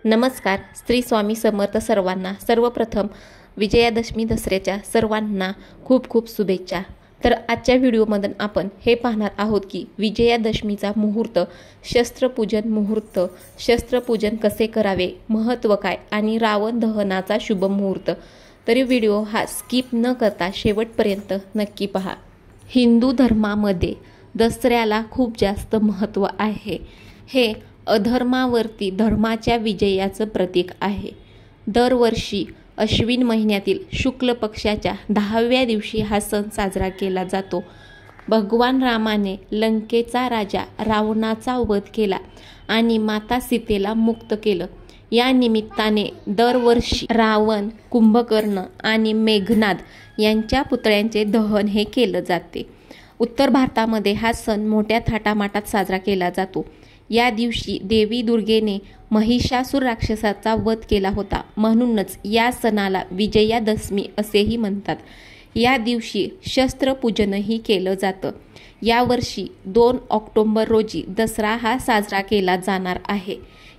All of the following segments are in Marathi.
नमस्कार. श्री स्वामी समर्थ सर्वांना. सर्वप्रथम विजयादशमी दसऱ्याच्या सर्वांना खूप खूप शुभेच्छा. तर आजच्या व्हिडिओमध्ये आपण हे पाहणार आहोत की विजयादशमीचा मुहूर्त, शस्त्रपूजन मुहूर्त, शस्त्रपूजन कसे करावे, महत्त्व काय आणि रावण दहनाचा शुभ मुहूर्त. तरी व्हिडिओ हा स्किप न करता शेवटपर्यंत नक्की पहा. हिंदू धर्मामध्ये दसऱ्याला खूप जास्त महत्त्व आहे. हे अधर्मावरती धर्माच्या विजयाचं प्रतीक आहे. दरवर्षी अश्विन महिन्यातील शुक्ल पक्षाच्या 10व्या दिवशी हा सण साजरा केला जातो. भगवान रामाने लंकेचा राजा रावणाचा वध केला आणि माता सीतेला मुक्त केलं. या निमित्ताने दरवर्षी रावण, कुंभकर्ण आणि मेघनाद यांच्या पुतळ्यांचे दहन हे केलं जाते. उत्तर भारतामध्ये हा सण मोठ्या थाटामाटात साजरा केला जातो. या दिवशी देवी दुर्गेने महिषासूर राक्षसाचा वध केला होता. म्हणूनच या सणाला विजयादशमी असेही म्हणतात. या दिवशी शस्त्रपूजनही केलं जातं. यावर्षी 2 ऑक्टोबर रोजी दसरा हा साजरा केला जाणार आहे.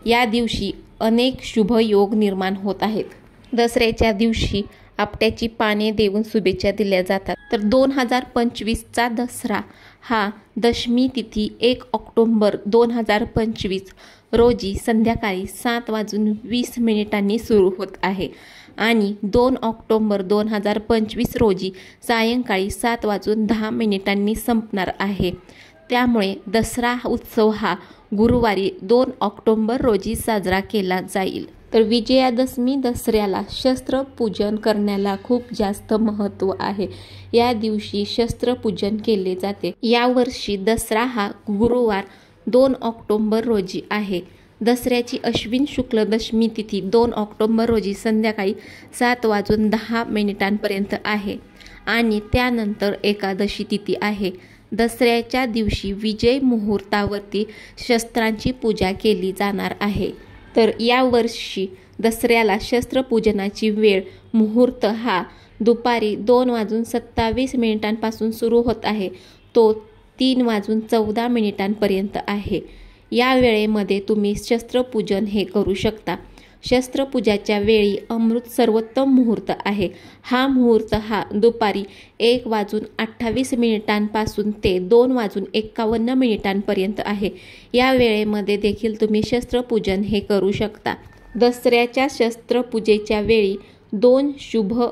या दिवशी अनेक शुभ योग निर्माण होत आहेत. दसऱ्याच्या दिवशी आपट्याची पाने देऊन शुभेच्छा दिल्या जातात. तर 2025चा दसरा हा दशमी तिथी 1 ऑक्टोबर 2025 रोजी संध्याकाळी 7:20 सुरू होत आहे आणि 2 ऑक्टोबर 2025 रोजी सायंकाळी 7:10 संपणार आहे. त्यामुळे दसरा उत्सव हा गुरुवारी 2 ऑक्टोबर रोजी साजरा केला जाईल. तर विजयादशमी दसऱ्याला शस्त्रपूजन करण्याला खूप जास्त महत्त्व आहे. या दिवशी शस्त्रपूजन केले जाते. यावर्षी दसरा हा गुरुवार 2 ऑक्टोबर रोजी आहे. दसऱ्याची अश्विन शुक्ल दशमी तिथी 2 ऑक्टोबर रोजी संध्याकाळी 7:10 आहे आणि त्यानंतर एकादशी तिथी आहे. दसऱ्याच्या दिवशी विजय मुहूर्तावरती शस्त्रांची पूजा केली जाणार आहे. तर यावर्षी दसऱ्याला शस्त्रपूजनाची वेळ मुहूर्त हा दुपारी 2:27 सुरू होत आहे. तो 3:14 आहे. या वेळेमध्ये तुम्ही शस्त्रपूजन हे करू शकता. शस्त्रपूजाच्या वेळी अमृत सर्वोत्तम मुहूर्त आहे. हा मुहूर्त हा दुपारी 1:28 ते 2:51 आहे. या वेळेमध्ये देखील तुम्ही शस्त्रपूजन हे करू शकता. दसऱ्याच्या शस्त्रपूजेच्या वेळी 2 शुभ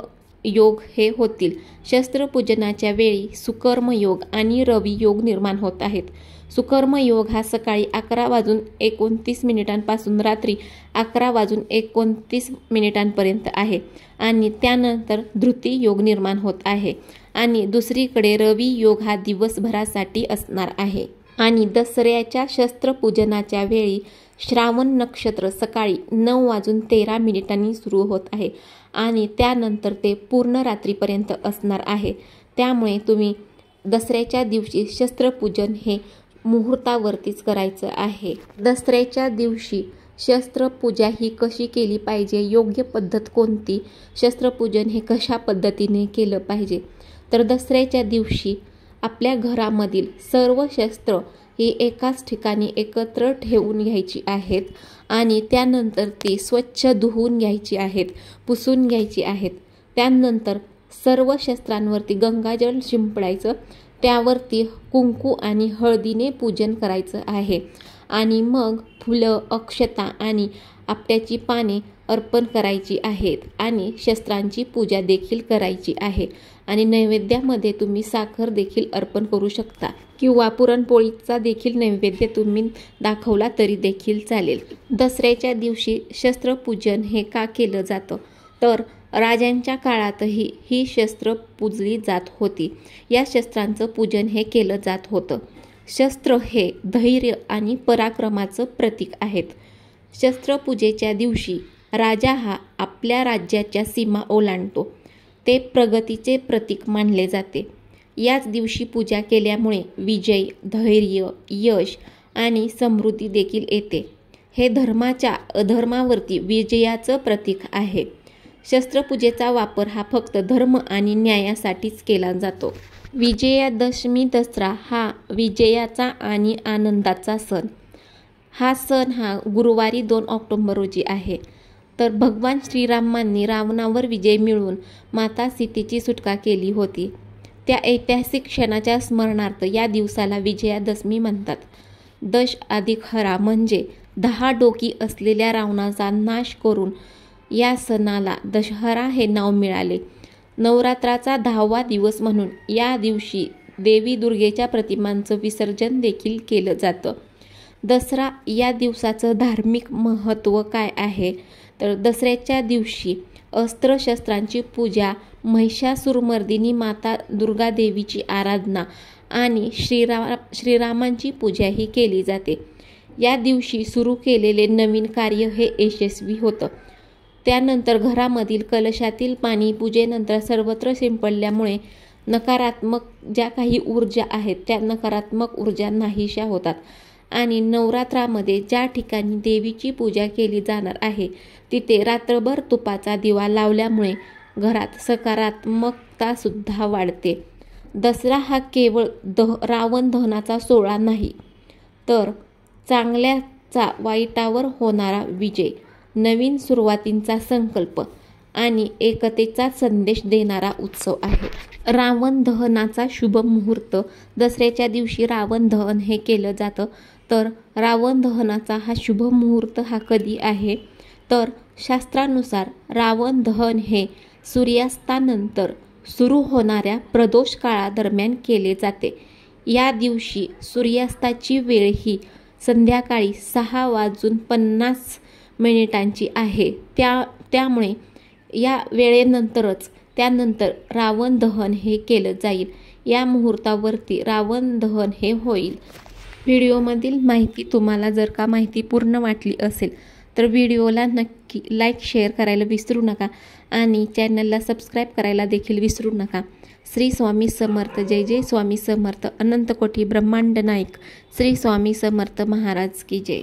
योग हे होतील. शस्त्रपूजनाच्या वेळी सुकर्म योग आणि रवी योग निर्माण होत आहेत. सुकर्म योग हा सकाळी 11:29 पासून रात्री 11:29 आहे आणि त्यानंतर धृती योग निर्माण होत आहे. आणि दुसरीकडे रवी योग हा दिवसभरासाठी असणार आहे. आणि दसऱ्याच्या शस्त्रपूजनाच्या वेळी श्रावण नक्षत्र सकाळी 9:13 सुरू होत आहे आणि त्यानंतर ते पूर्ण रात्रीपर्यंत असणार आहे. त्यामुळे तुम्ही दसऱ्याच्या दिवशी शस्त्रपूजन हे मुहूर्तावरतीच करायचं आहे. दसऱ्याच्या दिवशी शस्त्रपूजा ही कशी केली पाहिजे, योग्य पद्धत कोणती, शस्त्रपूजन हे कशा पद्धतीने केलं पाहिजे. तर दसऱ्याच्या दिवशी आपल्या घरामधील सर्व शस्त्र ही एकाच ठिकाणी एकत्र ठेवून घ्यायची आहेत आणि त्यानंतर ती स्वच्छ धुवून घ्यायची आहेत, पुसून घ्यायची आहेत. त्यानंतर सर्व शस्त्रांवरती गंगाजल शिंपडायचं, त्यावरती कुंकू आणि हळदीने पूजन करायचं आहे आणि मग फुलं, अक्षता आणि आपट्याची पाने अर्पण करायची आहेत आणि शस्त्रांची पूजा देखील करायची आहे. आणि नैवेद्यामध्ये तुम्ही साखर देखील अर्पण करू शकता किंवा पुरणपोळीचा देखील नैवेद्य तुम्ही दाखवला तरी देखील चालेल. दसऱ्याच्या दिवशी शस्त्रपूजन हे का केलं जातं, तर राजांच्या काळातही ही शस्त्र पूजली जात होती. या शस्त्रांचं पूजन हे केलं जात होतं. शस्त्र हे धैर्य आणि पराक्रमाचं प्रतीक आहेत. शस्त्रपूजेच्या दिवशी राजा हा आपल्या राज्याच्या सीमा ओलांडतो. ते प्रगतीचे प्रतीक मानले जाते. याच दिवशी पूजा केल्यामुळे विजय, धैर्य, यश आणि समृद्धी देखील येते. हे धर्माच्या अधर्मावरती विजयाचं प्रतीक आहे. शस्त्रपूजेचा वापर हा फक्त धर्म आणि न्यायासाठीच केला जातो. विजयादशमी दसरा हा विजयाचा आणि आनंदाचा सण हा सण हा गुरुवारी 2 ऑक्टोबर रोजी आहे. तर भगवान श्रीरामांनी रावणावर विजय मिळवून माता सीतेची सुटका केली होती. त्या ऐतिहासिक क्षणाच्या स्मरणार्थ या दिवसाला विजयादशमी म्हणतात. दश अधिक हरा म्हणजे 10 डोकी असलेल्या रावणाचा नाश करून या सणाला दशहरा हे नाव मिळाले. नवरात्राचा 10वा दिवस म्हणून या दिवशी देवी दुर्गेच्या प्रतिमांचं विसर्जन देखील केलं जातं. दसरा या दिवसाचं धार्मिक महत्त्व काय आहे? तर दसऱ्याच्या दिवशी अस्त्रशस्त्रांची पूजा, महिषासुरमर्दिनी माता दुर्गा देवीची आराधना आणि श्रीरामांची पूजाही केली जाते. या दिवशी सुरू केलेले नवीन कार्य हे यशस्वी होतं. त्यानंतर घरामधील कलशातील पाणी पूजेनंतर सर्वत्र शिंपडल्यामुळे नकारात्मक ज्या काही ऊर्जा आहेत त्या नकारात्मक ऊर्जा नाहीशा होतात आणि नवरात्रामध्ये ज्या ठिकाणी देवीची पूजा केली जाणार आहे तिथे रात्रभर तुपाचा दिवा लावल्यामुळे घरात सकारात्मकता सुद्धा वाढते. दसरा हा केवळ रावण दहनाचा सोहळा नाही, तर चांगल्याचा वाईटावर होणारा विजय, नवीन सुरुवातींचा संकल्प आणि एकतेचा संदेश देणारा उत्सव आहे. रावण दहनाचा शुभ मुहूर्त. दसऱ्याच्या दिवशी रावण दहन हे केलं जातं. तर रावण दहनाचा हा शुभ मुहूर्त हा कधी आहे? तर शास्त्रानुसार रावण दहन हे सूर्यास्तानंतर सुरू होणाऱ्या प्रदोष काळादरम्यान केले जाते. या दिवशी सूर्यास्ताची वेळ ही संध्याकाळी 6:50 आहे. त्यामुळे या वेळेनंतरच त्यानंतर रावण दहन हे केलं जाईल. या मुहूर्तावरती रावण दहन हे होईल. व्हिडिओमधील माहिती तुम्हाला जर का माहिती पूर्ण वाटली असेल तर व्हिडिओला नक्की लाईक शेअर करायला विसरू नका आणि चॅनलला सबस्क्राईब करायला देखील विसरू नका. श्री स्वामी समर्थ. जय जय स्वामी समर्थ. अनंत कोटी ब्रह्मांड नायक श्री स्वामी समर्थ महाराज की जय.